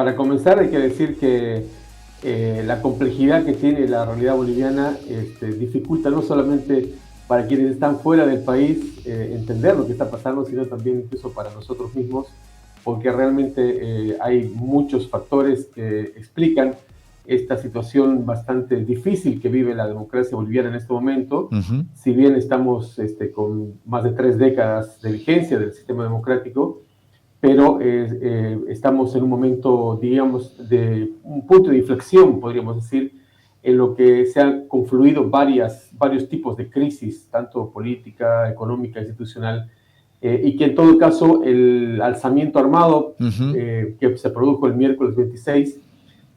para comenzar hay que decir que la complejidad que tiene la realidad boliviana dificulta no solamente para quienes están fuera del país entender lo que está pasando, sino también incluso para nosotros mismos, porque realmente hay muchos factores que explican esta situación bastante difícil que vive la democracia boliviana en este momento. Ujú. Si bien estamos con más de 3 décadas de vigencia del sistema democrático, pero estamos en un momento, digamos, de un punto de inflexión, podríamos decir, en lo que se han confluido varios tipos de crisis, tanto política, económica, institucional, y que en todo caso el alzamiento armado Ujú. que se produjo el miércoles 26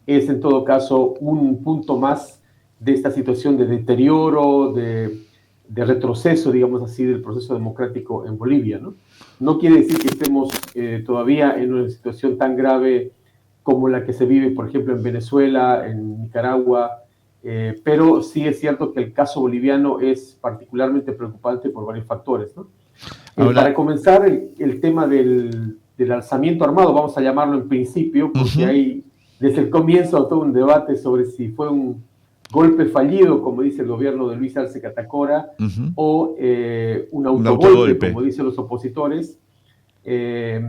es en todo caso un punto más de esta situación de deterioro, de retroceso, digamos así, del proceso democrático en Bolivia, ¿no? No quiere decir que estemos todavía en una situación tan grave como la que se vive, por ejemplo, en Venezuela, en Nicaragua, pero sí es cierto que el caso boliviano es particularmente preocupante por varios factores, ¿no? Para Ahora, comenzar, el tema del alzamiento armado, vamos a llamarlo en principio, porque ujú, hay desde el comienzo todo un debate sobre si fue un golpe fallido, como dice el gobierno de Luis Arce Catacora, ujú, o un un autogolpe, autogolpe. como dicen los opositores. eh,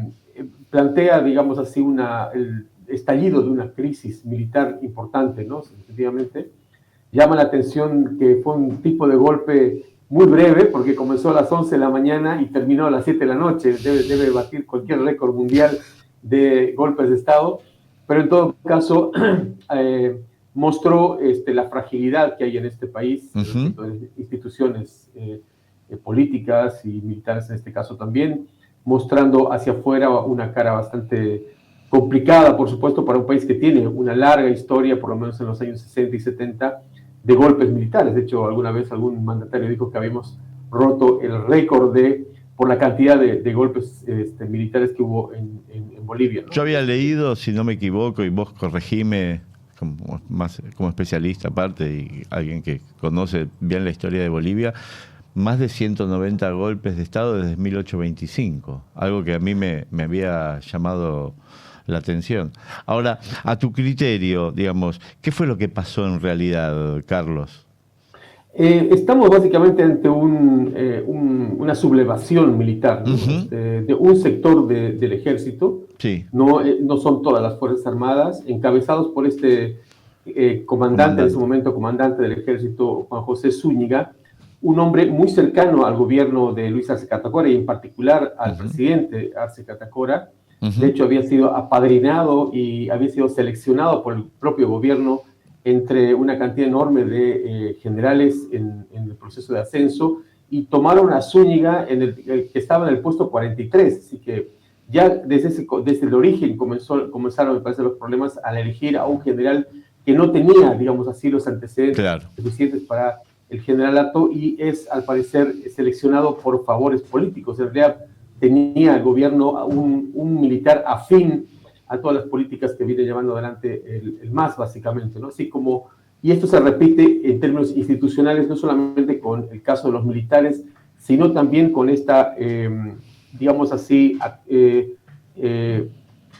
Plantea, digamos así, el estallido de una crisis militar importante, ¿no? Efectivamente. Llama la atención que fue un tipo de golpe muy breve, porque comenzó a las 11 de la mañana y terminó a las 7 de la noche. Debe batir cualquier récord mundial de golpes de Estado, pero en todo caso mostró la fragilidad que hay en este país Ujú. respecto de instituciones políticas y militares en este caso también, mostrando hacia afuera una cara bastante complicada, por supuesto, para un país que tiene una larga historia, por lo menos en los años 60 y 70, de golpes militares. De hecho, alguna vez algún mandatario dijo que habíamos roto el récord por la cantidad de golpes militares que hubo en Bolivia, Yo ¿no? había leído, si no me equivoco, y vos corregime como, más, como especialista aparte y alguien que conoce bien la historia de Bolivia, más de 190 golpes de Estado desde 1825, algo que a mí me había llamado la atención. Ahora, a tu criterio, digamos, ¿qué fue lo que pasó en realidad, Carlos? Estamos básicamente ante una sublevación militar, ¿no? Ujú. De un sector del ejército. Sí, No son todas las Fuerzas Armadas, encabezados por este comandante, en ese comandante. momento comandante del ejército, Juan José Zúñiga, un hombre muy cercano al gobierno de Luis Arce Catacora y en particular al Ujú, presidente Arce Catacora. De ujú. hecho, había sido apadrinado y había sido seleccionado por el propio gobierno entre una cantidad enorme de generales en el proceso de ascenso, y tomaron a Zúñiga que estaba en el puesto 43, así que ya desde el origen comenzaron, me parece, los problemas al elegir a un general que no tenía, digamos así, los antecedentes Claro. suficientes para el generalato, y es, al parecer, seleccionado por favores políticos. En realidad tenía el gobierno un militar afín a todas las políticas que viene llevando adelante el MAS, básicamente, ¿no? Así como, y esto se repite en términos institucionales, no solamente con el caso de los militares, sino también con esta, digamos así,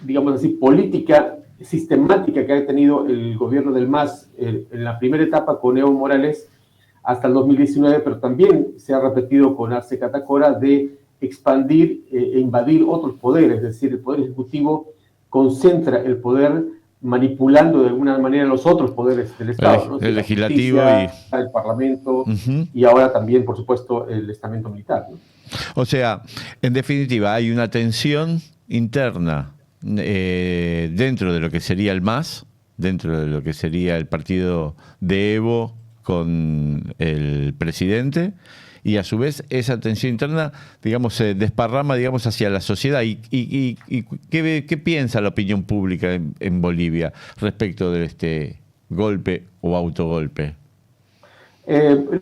digamos así, política sistemática que ha tenido el gobierno del MAS en la primera etapa con Evo Morales hasta el 2019, pero también se ha repetido con Arce Catacora, de expandir e invadir otros poderes. Es decir, el Poder Ejecutivo concentra el poder manipulando de alguna manera los otros poderes del Estado, ¿no? El La legislativo y... justicia, el Parlamento Ujú. y ahora también, por supuesto, el estamento militar, ¿no? O sea, en definitiva, hay una tensión interna dentro de lo que sería el MAS, dentro de lo que sería el partido de Evo con el presidente, y a su vez esa tensión interna, digamos, se desparrama, digamos, hacia la sociedad. ¿Y qué piensa la opinión pública en Bolivia respecto de este golpe o autogolpe?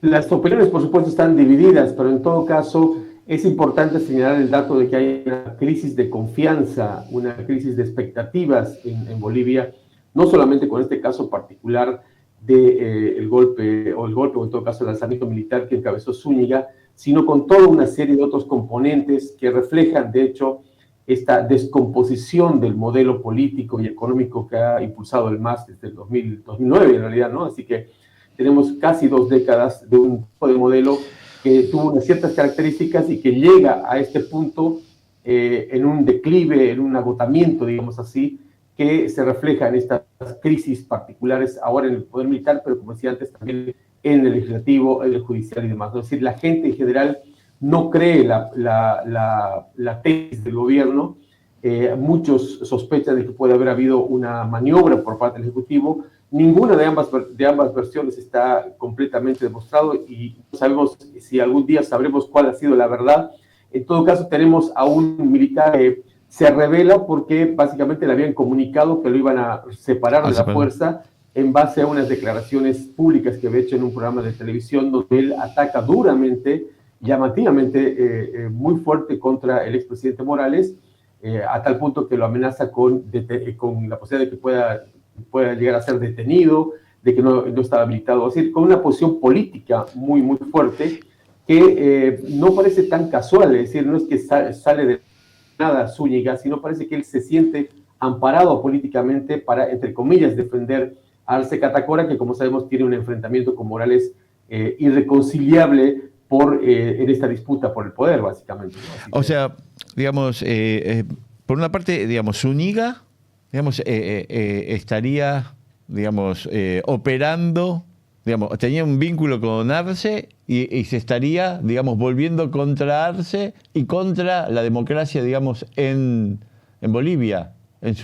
Las opiniones, por supuesto, están divididas, pero en todo caso es importante señalar el dato de que hay una crisis de confianza, una crisis de expectativas en Bolivia, no solamente con este caso particular de el golpe, o en todo caso el lanzamiento militar que encabezó Zúñiga, sino con toda una serie de otros componentes que reflejan, de hecho, esta descomposición del modelo político y económico que ha impulsado el MAS desde el 2009 en realidad, ¿no? Así que tenemos casi 2 décadas de un tipo de modelo que tuvo unas ciertas características y que llega a este punto en un declive, en un agotamiento, digamos así, que se refleja en estas crisis particulares ahora en el poder militar, pero como decía antes, también en el legislativo, en el judicial y demás. Es decir, la gente en general no cree la tesis del gobierno. Muchos sospechan de que puede haber habido una maniobra por parte del Ejecutivo. Ninguna de ambas versiones está completamente demostrado y no sabemos si algún día sabremos cuál ha sido la verdad. En todo caso, tenemos a un militar que se revela porque básicamente le habían comunicado que lo iban a separar de la fuerza en base a unas declaraciones públicas que había hecho en un programa de televisión donde él ataca duramente, llamativamente, muy fuerte contra el expresidente Morales, a tal punto que lo amenaza con la posibilidad de que pueda llegar a ser detenido, de que no estaba habilitado, es decir, con una posición política muy, muy fuerte que no parece tan casual, es decir, no es que sale de nada Zúñiga, sino parece que él se siente amparado políticamente para, entre comillas, defender a Arce Catacora, que como sabemos tiene un enfrentamiento con Morales irreconciliable en esta disputa por el poder, básicamente, ¿no? O sea, digamos, por una parte, digamos, Zúñiga, digamos, estaría, digamos, operando, digamos, tenía un vínculo con Arce y se estaría, digamos, volviendo contra Arce y contra la democracia, digamos, en Bolivia,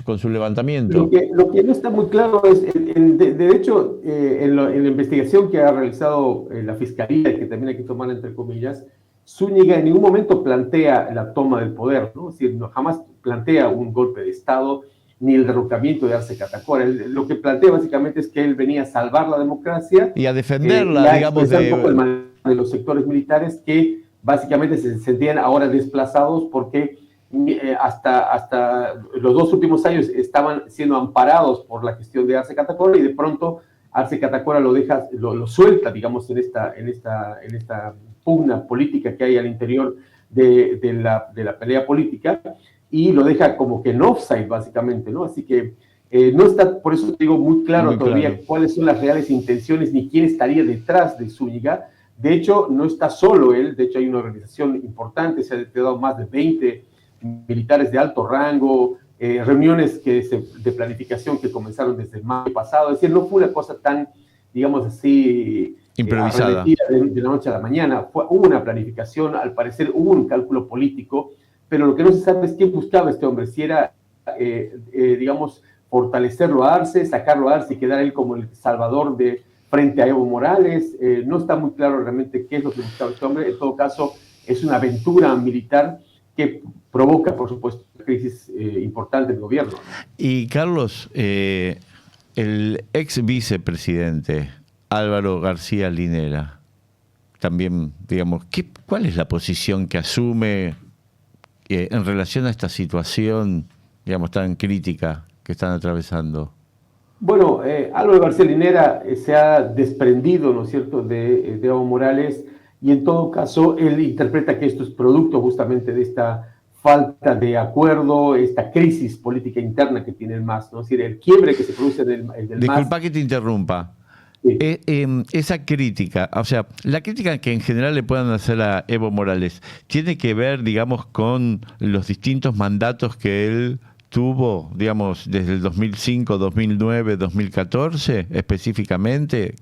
con su levantamiento. Lo que no está muy claro es, de hecho, en la investigación que ha realizado la Fiscalía, que también hay que tomar entre comillas, Zúñiga en ningún momento plantea la toma del poder, ¿no? Es decir, jamás plantea un golpe de Estado ni el derrocamiento de Arce Catacora. Lo que plantea básicamente es que él venía a salvar la democracia y a defenderla, digamos, un poco el mal de los sectores militares que básicamente se sentían ahora desplazados porque hasta los 2 últimos años estaban siendo amparados por la gestión de Arce Catacora y de pronto Arce Catacora lo suelta, digamos, en esta pugna política que hay al interior de la pelea política y lo deja como que en offside, básicamente, ¿no? Así que no está, por eso te digo, muy claro todavía cuáles son las reales intenciones ni quién estaría detrás de Zúñiga. De hecho, no está solo él, de hecho hay una organización importante, se ha dado más de 20 militares de alto rango, reuniones de planificación que comenzaron desde el mayo pasado, es decir, no fue una cosa tan, digamos así, improvisada de la noche a la mañana, hubo una planificación, al parecer hubo un cálculo político, pero lo que no se sabe es quién buscaba este hombre, si era, digamos, fortalecerlo a Arce, sacarlo a Arce y quedar él como el salvador frente a Evo Morales. No está muy claro realmente qué es lo que buscaba este hombre. En todo caso, es una aventura militar que provoca, por supuesto, una crisis importante del gobierno. Y Carlos, el ex vicepresidente Álvaro García Linera, también, digamos, ¿cuál es la posición que asume en relación a esta situación, digamos, tan crítica que están atravesando? Bueno, Álvaro García Linera se ha desprendido, ¿no es cierto?, de Evo Morales, y en todo caso él interpreta que esto es producto justamente de esta falta de acuerdo, esta crisis política interna que tiene el MAS, ¿no? Es decir, el quiebre que se produce en el MAS. Disculpa que te interrumpa. Sí. Esa crítica, o sea, la crítica que en general le puedan hacer a Evo Morales, ¿tiene que ver, digamos, con los distintos mandatos que él tuvo, digamos, desde el 2005, 2009, 2014, específicamente?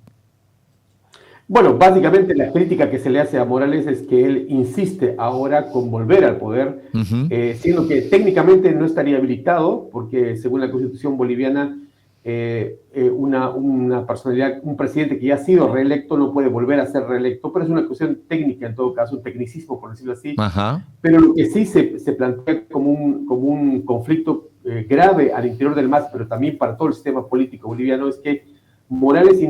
Bueno, básicamente la crítica que se le hace a Morales es que él insiste ahora con volver al poder, siendo que técnicamente no estaría habilitado, porque según la Constitución boliviana, una personalidad, un presidente que ya ha sido reelecto no puede volver a ser reelecto, pero es una cuestión técnica en todo caso, un tecnicismo, por decirlo así. Ajá. Pero lo que sí se plantea como un conflicto grave al interior del MAS, pero también para todo el sistema político boliviano, es que Morales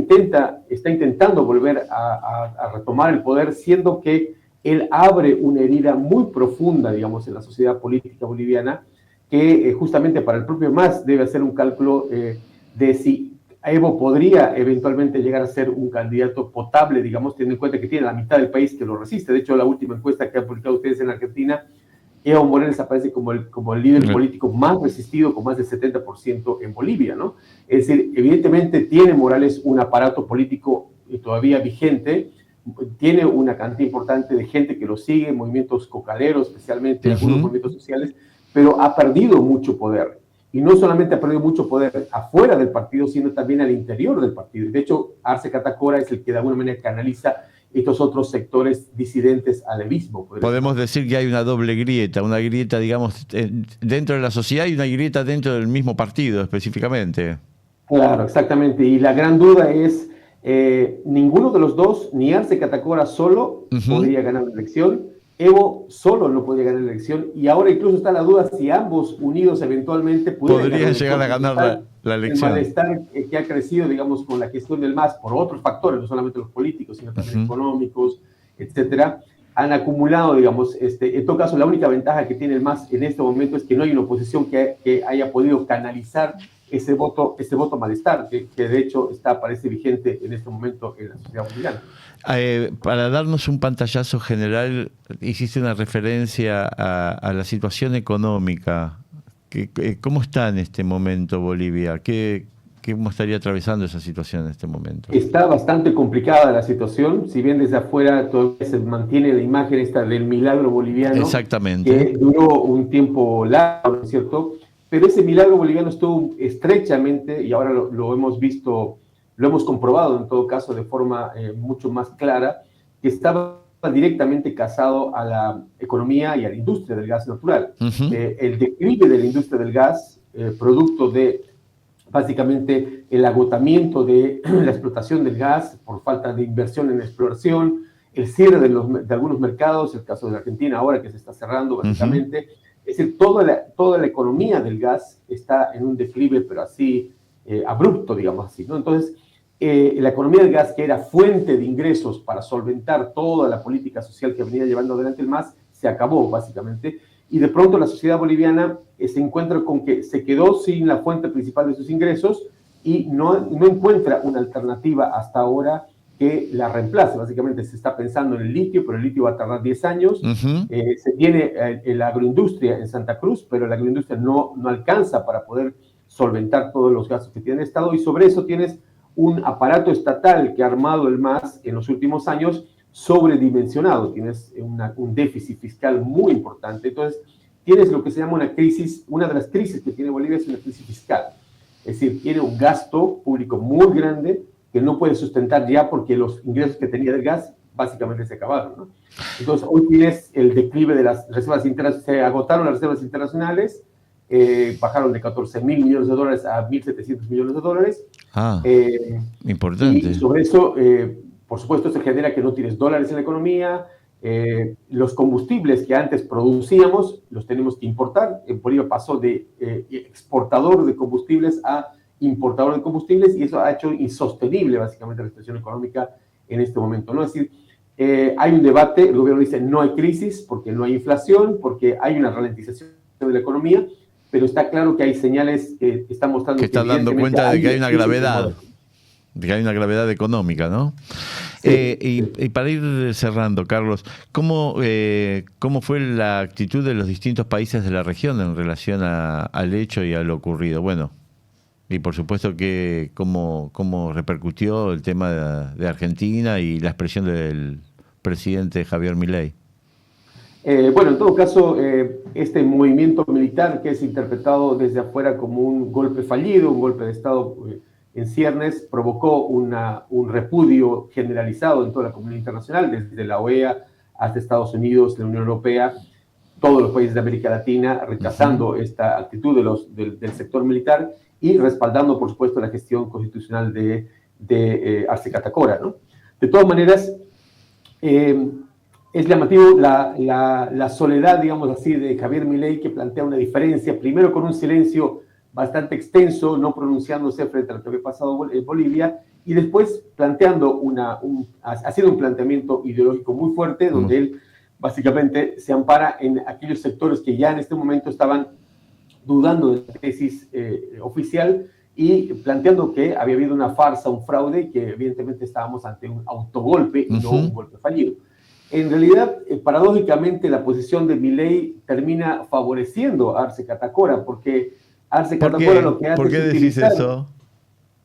está intentando volver a retomar el poder, siendo que él abre una herida muy profunda, digamos, en la sociedad política boliviana, que justamente para el propio MAS debe hacer un cálculo de si Evo podría eventualmente llegar a ser un candidato potable, digamos, teniendo en cuenta que tiene la mitad del país que lo resiste. De hecho, la última encuesta que han publicado ustedes en Argentina Evo Morales aparece como el líder político más resistido, con más del 70% en Bolivia, ¿no? Es decir, evidentemente tiene Morales un aparato político todavía vigente, tiene una cantidad importante de gente que lo sigue, movimientos cocaleros, especialmente algunos movimientos sociales, pero ha perdido mucho poder. Y no solamente ha perdido mucho poder afuera del partido, sino también al interior del partido. De hecho, Arce Catacora es el que de alguna manera canaliza estos otros sectores disidentes al evismo. Podemos decir que hay una doble grieta, una grieta, digamos, dentro de la sociedad y una grieta dentro del mismo partido específicamente. Claro, exactamente. Y la gran duda es, ninguno de los dos, ni Arce Catacora solo podría ganar la elección, Evo solo no podría ganar la elección, y ahora incluso está la duda si ambos unidos eventualmente podrían llegar a ganar la elección. El malestar que ha crecido, digamos, con la cuestión del MAS por otros factores, no solamente los políticos, sino también económicos, etcétera, han acumulado, digamos, en todo caso, la única ventaja que tiene el MAS en este momento es que no hay una oposición que haya podido canalizar ese voto malestar, que de hecho parece vigente en este momento en la sociedad boliviana. Para darnos un pantallazo general, hiciste una referencia a la situación económica. ¿Cómo está en este momento Bolivia? ¿Cómo estaría atravesando esa situación en este momento? Está bastante complicada la situación, si bien desde afuera todavía se mantiene la imagen esta del milagro boliviano. Exactamente. Que duró un tiempo largo, ¿no es cierto? Pero ese milagro boliviano estuvo estrechamente, y ahora lo hemos visto, lo hemos comprobado en todo caso de forma mucho más clara, que estaba directamente casado a la economía y a la industria del gas natural. El declive de la industria del gas, producto de básicamente el agotamiento de la explotación del gas por falta de inversión en exploración, el cierre de algunos mercados, el caso de la Argentina ahora que se está cerrando básicamente. Es decir, toda la economía del gas está en un declive, pero así abrupto, digamos así, ¿no? Entonces, la economía del gas, que era fuente de ingresos para solventar toda la política social que venía llevando adelante el MAS, se acabó básicamente. Y de pronto la sociedad boliviana se encuentra con que se quedó sin la fuente principal de sus ingresos y no encuentra una alternativa hasta ahora que la reemplace. Básicamente se está pensando en el litio, pero el litio va a tardar 10 años. Se tiene la agroindustria en Santa Cruz, pero la agroindustria no alcanza para poder solventar todos los gastos que tiene el Estado, y sobre eso tienes un aparato estatal que ha armado el MAS en los últimos años sobredimensionado, tienes un déficit fiscal muy importante. Entonces tienes lo que se llama una crisis, una de las crisis que tiene Bolivia es una crisis fiscal, es decir, tiene un gasto público muy grande que no puede sustentar ya porque los ingresos que tenía del gas básicamente se acabaron, ¿no? Entonces hoy tienes el declive de las reservas internacionales, se agotaron las reservas internacionales, bajaron de 14.000 millones de dólares a 1.700 millones de dólares. Importante. Y sobre eso, por supuesto, se genera que no tienes dólares en la economía. Los combustibles que antes producíamos los tenemos que importar. En Bolivia pasó de exportador de combustibles a importador de combustibles, y eso ha hecho insostenible básicamente la situación económica en este momento, ¿no? Es decir, hay un debate, el gobierno dice no hay crisis porque no hay inflación, porque hay una ralentización de la economía, pero está claro que hay señales que están mostrando que están dando cuenta de que hay una gravedad, de que hay una gravedad económica, ¿no? Sí. Y para ir cerrando, Carlos, ¿cómo fue la actitud de los distintos países de la región en relación al hecho y a lo ocurrido? Bueno, y por supuesto que cómo repercutió el tema de Argentina y la expresión del presidente Javier Milei. Bueno, en todo caso, este movimiento militar que es interpretado desde afuera como un golpe fallido, un golpe de Estado en ciernes, provocó un repudio generalizado en toda la comunidad internacional, desde la OEA hasta Estados Unidos, la Unión Europea, todos los países de América Latina, rechazando esta actitud del sector militar y respaldando, por supuesto, la gestión constitucional de Arce Catacora, ¿no? De todas maneras, es llamativo la soledad, digamos así, de Javier Milei, que plantea una diferencia, primero con un silencio bastante extenso, no pronunciándose frente a lo que había pasado en Bolivia, y después planteando haciendo un planteamiento ideológico muy fuerte, donde él básicamente se ampara en aquellos sectores que ya en este momento estaban dudando de la tesis oficial y planteando que había habido una farsa, un fraude, y que evidentemente estábamos ante un autogolpe y no un golpe fallido. En realidad, paradójicamente, la posición de Milei termina favoreciendo a Arce Catacora, porque Arce ¿Por Catacora lo qué? que hace ¿Por qué es decís utilizar, eso?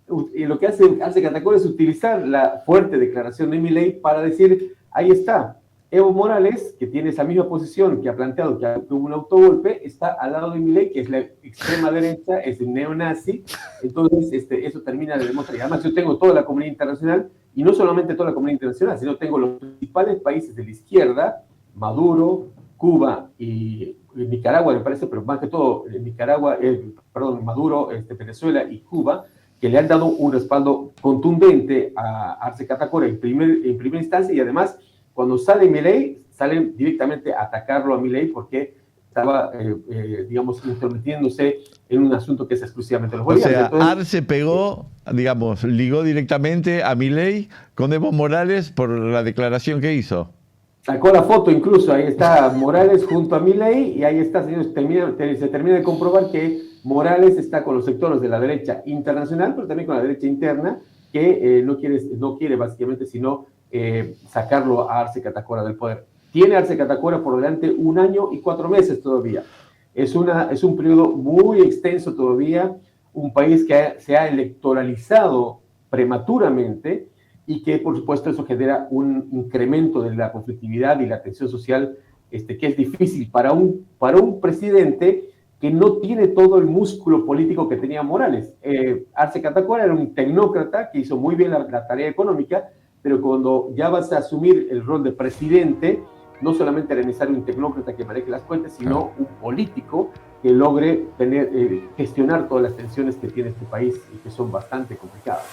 lo que hace Catacora es utilizar la fuerte declaración de Milei para decir, ahí está, Evo Morales, que tiene esa misma posición que ha planteado que hubo un autogolpe, está al lado de Milei, que es la extrema derecha, es el neonazi. Entonces, eso termina de demostrar. Y además, yo tengo toda la comunidad internacional, y no solamente toda la comunidad internacional, sino tengo los principales países de la izquierda, Maduro, Cuba y Nicaragua, me parece, pero más que todo Nicaragua, Maduro, Venezuela y Cuba, que le han dado un respaldo contundente a Arce Catacora en primera instancia, y además, cuando sale Milei, salen directamente a atacarlo a Milei porque estaba, digamos, intrometiéndose en un asunto que es exclusivamente los O bolivianos. sea, Entonces, Arce pegó, digamos, ligó directamente a Milei con Evo Morales por la declaración que hizo. sacó la foto incluso, ahí está Morales junto a Milei, y ahí está, señores, se termina de comprobar que Morales está con los sectores de la derecha internacional, pero también con la derecha interna, que no quiere básicamente sino sacarlo a Arce Catacora del poder. Tiene Arce Catacora por delante 1 año y 4 meses todavía. Es un periodo muy extenso todavía, un país que se ha electoralizado prematuramente, y que por supuesto eso genera un incremento de la conflictividad y la tensión social, que es difícil para un presidente que no tiene todo el músculo político que tenía Morales. Arce Catacora era un tecnócrata que hizo muy bien la tarea económica, pero cuando ya vas a asumir el rol de presidente, no solamente era necesario un tecnócrata que maneje las cuentas, sino un político que logre gestionar todas las tensiones que tiene este país y que son bastante complicadas.